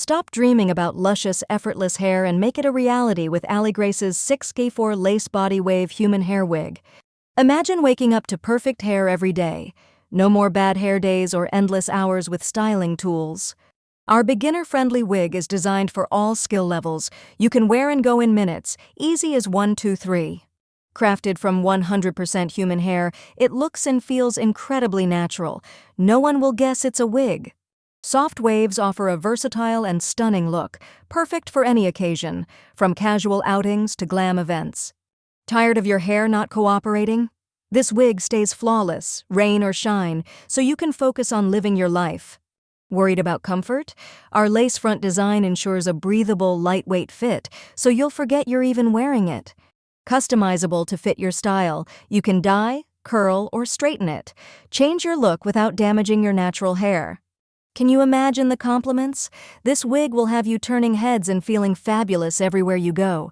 Stop dreaming about luscious, effortless hair and make it a reality with Aligrace's 6K4 Lace Body Wave Human Hair Wig. Imagine waking up to perfect hair every day. No more bad hair days or endless hours with styling tools. Our beginner-friendly wig is designed for all skill levels. You can wear and go in minutes, easy as 1, 2, 3. Crafted from 100% human hair, it looks and feels incredibly natural. No one will guess it's a wig. Soft waves offer a versatile and stunning look, perfect for any occasion, from casual outings to glam events. Tired of your hair not cooperating? This wig stays flawless, rain or shine, so you can focus on living your life. Worried about comfort? Our lace front design ensures a breathable, lightweight fit, so you'll forget you're even wearing it. Customizable to fit your style, you can dye, curl, or straighten it. Change your look without damaging your natural hair. Can you imagine the compliments? This wig will have you turning heads and feeling fabulous everywhere you go.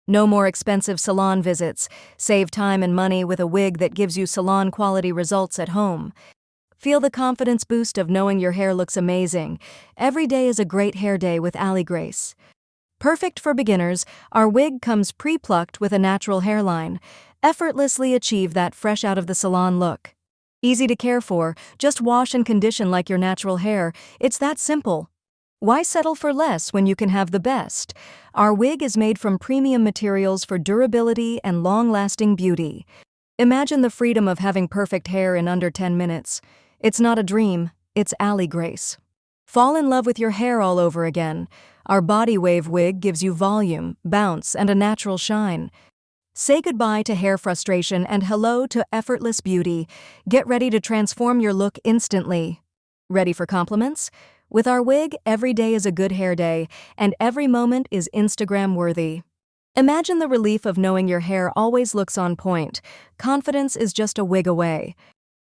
No more expensive salon visits. Save time and money with a wig that gives you salon-quality results at home. Feel the confidence boost of knowing your hair looks amazing. Every day is a great hair day with Aligrace. Perfect for beginners, our wig comes pre-plucked with a natural hairline. Effortlessly achieve that fresh out of the salon look. Easy to care for, just wash and condition like your natural hair. It's that simple. Why settle for less when you can have the best? Our wig is made from premium materials for durability and long-lasting beauty. Imagine the freedom of having perfect hair in under 10 minutes. It's not a dream, it's Aligrace. Fall in love with your hair all over again. Our body wave wig gives you volume, bounce, and a natural shine. Say goodbye to hair frustration and hello to effortless beauty. Get ready to transform your look instantly. Ready for compliments? With our wig, every day is a good hair day, and every moment is Instagram-worthy. Imagine the relief of knowing your hair always looks on point. Confidence is just a wig away.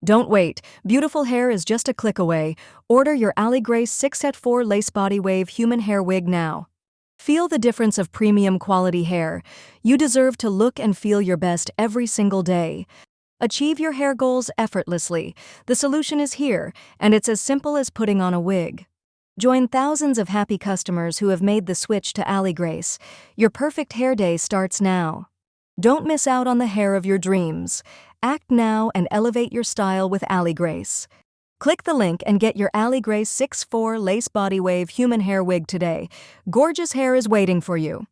Don't wait. Beautiful hair is just a click away. Order your Aligrace 6K4 Lace Body Wave Human Hair Wig now. Feel the difference of premium quality hair. You deserve to look and feel your best every single day. Achieve your hair goals effortlessly. The solution is here, and it's as simple as putting on a wig. Join thousands of happy customers who have made the switch to Aligrace. Your perfect hair day starts now. Don't miss out on the hair of your dreams. Act now and elevate your style with Aligrace. Click the link and get your Aligrace 6K4 Lace Body Wave Human Hair Wig today. Gorgeous hair is waiting for you.